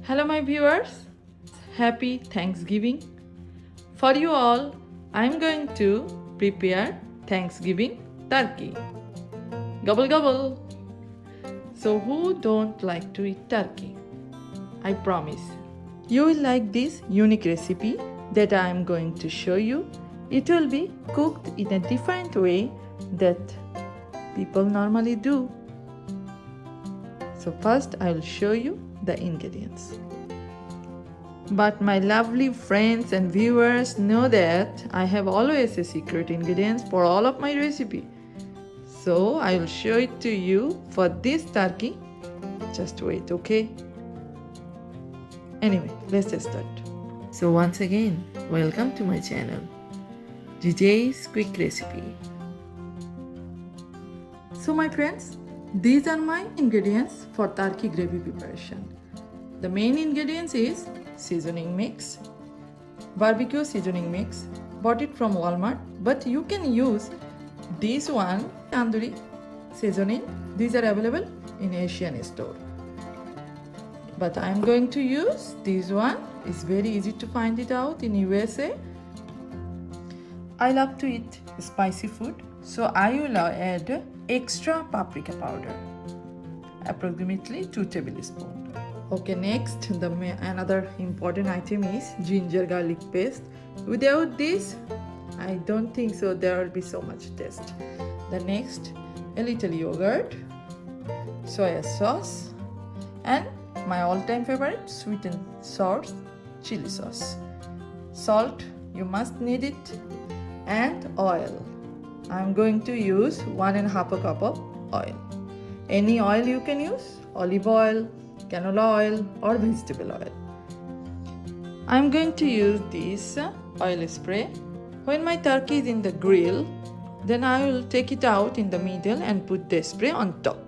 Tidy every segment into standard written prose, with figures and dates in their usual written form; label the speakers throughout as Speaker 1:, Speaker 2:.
Speaker 1: Hello, my viewers. Happy Thanksgiving. For you all, I'm going to prepare Thanksgiving turkey. Gobble gobble. So, who don't like to eat turkey? I promise. You will like this unique recipe that I am going to show you. It will be cooked in a different way that people normally do. So first I will show you the ingredients. But my lovely friends and viewers know that I have always a secret ingredients for all of my recipe. So I will show it to you for this turkey. Just wait, okay? Anyway, let's start. So once again, welcome to my channel, DJ's Quick Recipe. So my friends, these are my ingredients for turkey gravy preparation. The main ingredients is seasoning mix, barbecue seasoning mix, bought it from Walmart, but you can use this one, Tandoori Seasoning. These are available in Asian store. But I am going to use this one. It's very easy to find it out in USA. I love to eat spicy food, so I will add extra paprika powder, approximately 2 tablespoons. Okay, next another important item is ginger garlic paste. Without this, I don't think so there will be so much taste. The next, a little yogurt, soya sauce, and my all-time favorite sweet and sour chili sauce. Salt, you must need it, and oil. I'm going to use 1.5 cup of oil. Any oil you can use, olive oil, canola oil or vegetable oil. I'm going to use this oil spray. When my turkey is in the grill, then I will take it out in the middle and put the spray on top.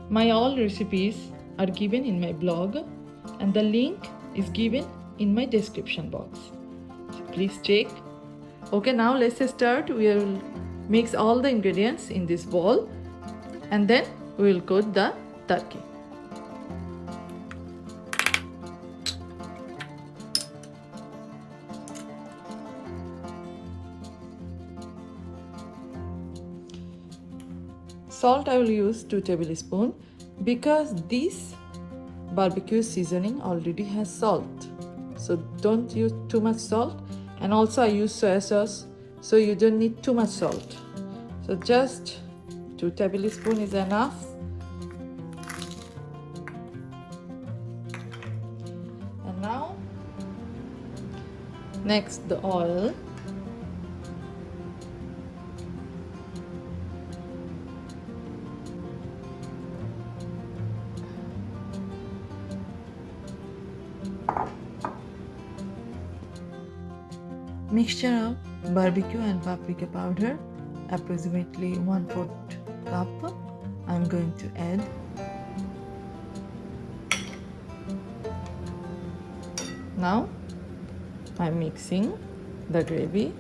Speaker 1: My all recipes are given in my blog and the link is given in my description box. So please check. Okay, now let's start. We will mix all the ingredients in this bowl and then we will coat the turkey. Salt I will use 2 tablespoons because this barbecue seasoning already has salt. So don't use too much salt. And also I use soya sauce, so you don't need too much salt. So just 2 tablespoons is enough. And now, next the oil. Mixture of barbecue and paprika powder, approximately 1/4 cup. I'm going to add. Now I'm mixing the gravy.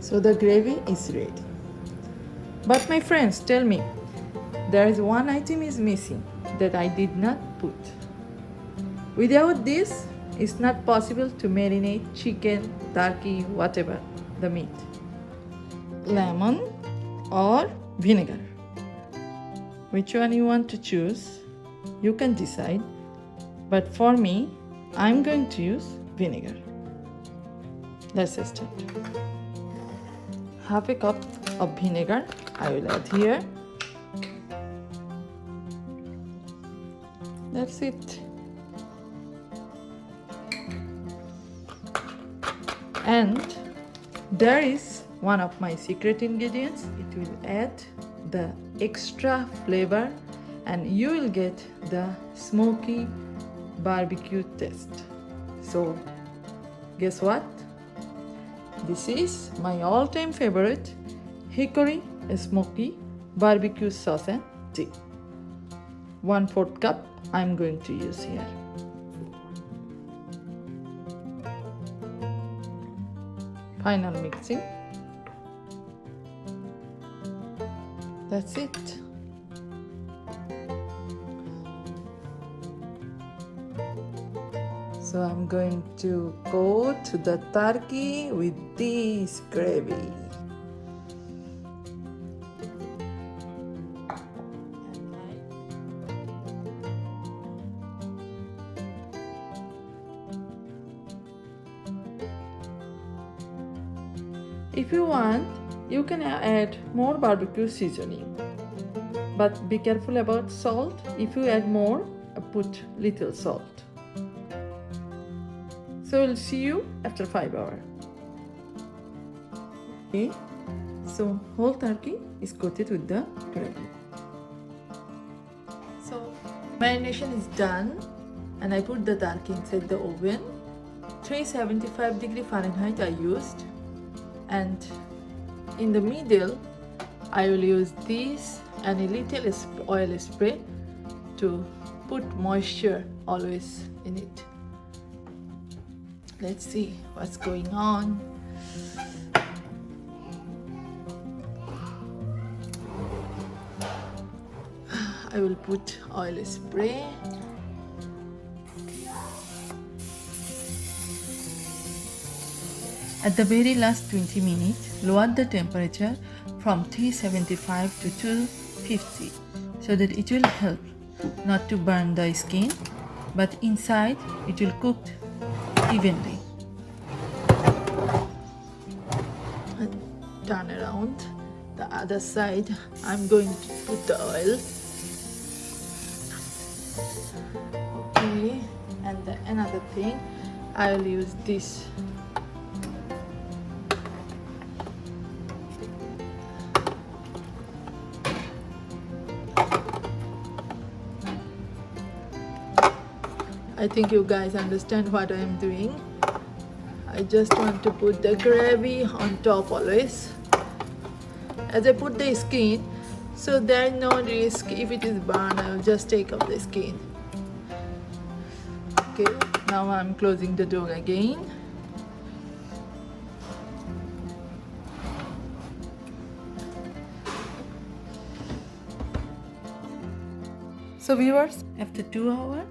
Speaker 1: So the gravy is ready. But my friends, tell me, there is one item is missing that I did not put. Without this, it's not possible to marinate chicken, turkey, whatever, the meat. Lemon or vinegar. Which one you want to choose, you can decide. But for me, I'm going to use vinegar. Let's start. 1/2 cup of vinegar I will add here. That's it. And there is one of my secret ingredients. It will add the extra flavor and you will get the smoky barbecue taste. So guess what? This is my all-time favorite Hickory Smoky Barbecue Sauce and Tea. 1/4 cup I'm going to use here. Final mixing. That's it. So I'm going to coat the turkey with this gravy. If you want, you can add more barbecue seasoning. But be careful about salt. If you add more, put little salt. So we'll see you after 5 hours. Okay, so whole turkey is coated with the gravy. So marination is done, and I put the turkey inside the oven. 375°F I used, and in the middle I will use this and a little oil spray to put moisture always in it. Let's see what's going on. I will put oil spray. At the very last 20 minutes, lower the temperature from 375 to 250 so that it will help not to burn the skin, but inside it will cook evenly. And turn around the other side. I'm going to put the oil. Okay, and another thing, I will use this. I think you guys understand what I am doing. I just want to put the gravy on top always. As I put the skin, so there is no risk if it is burned, I will just take off the skin. Okay, now I'm closing the door again. So viewers, after 2 hours,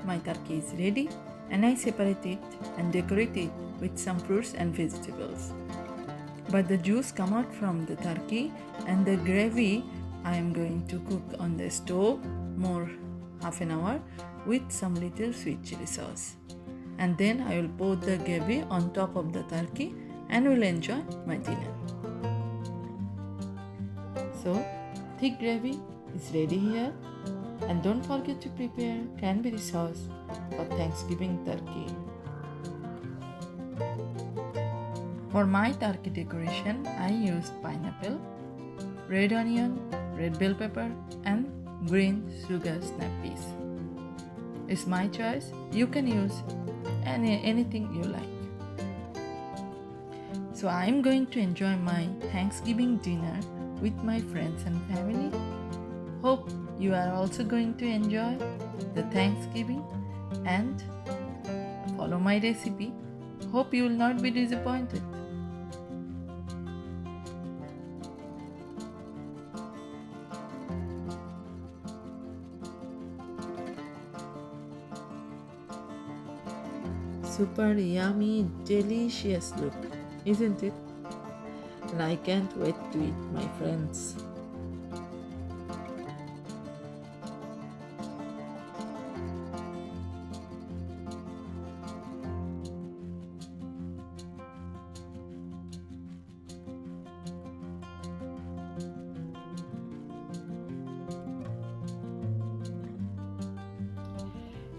Speaker 1: my turkey is ready, and I separate it and decorate it with some fruits and vegetables. But the juice come out from the turkey, and the gravy I am going to cook on the stove more half an hour with some little sweet chili sauce. And then I will pour the gravy on top of the turkey and will enjoy my dinner. So thick gravy is ready here. And don't forget to prepare cranberry sauce for Thanksgiving turkey. For my turkey decoration, I used pineapple, red onion, red bell pepper, and green sugar snap peas. It's my choice. You can use anything you like. So I'm going to enjoy my Thanksgiving dinner with my friends and family. Hope you are also going to enjoy the Thanksgiving and follow my recipe. Hope you will not be disappointed. Super yummy, delicious look, isn't it? And I can't wait to eat, my friends.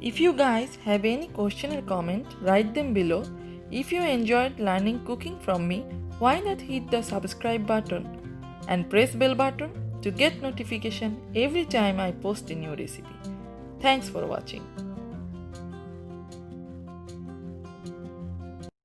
Speaker 1: If you guys have any question or comment, write them below. If you enjoyed learning cooking from me, why not hit the subscribe button and press bell button to get notification every time I post a new recipe. Thanks for watching.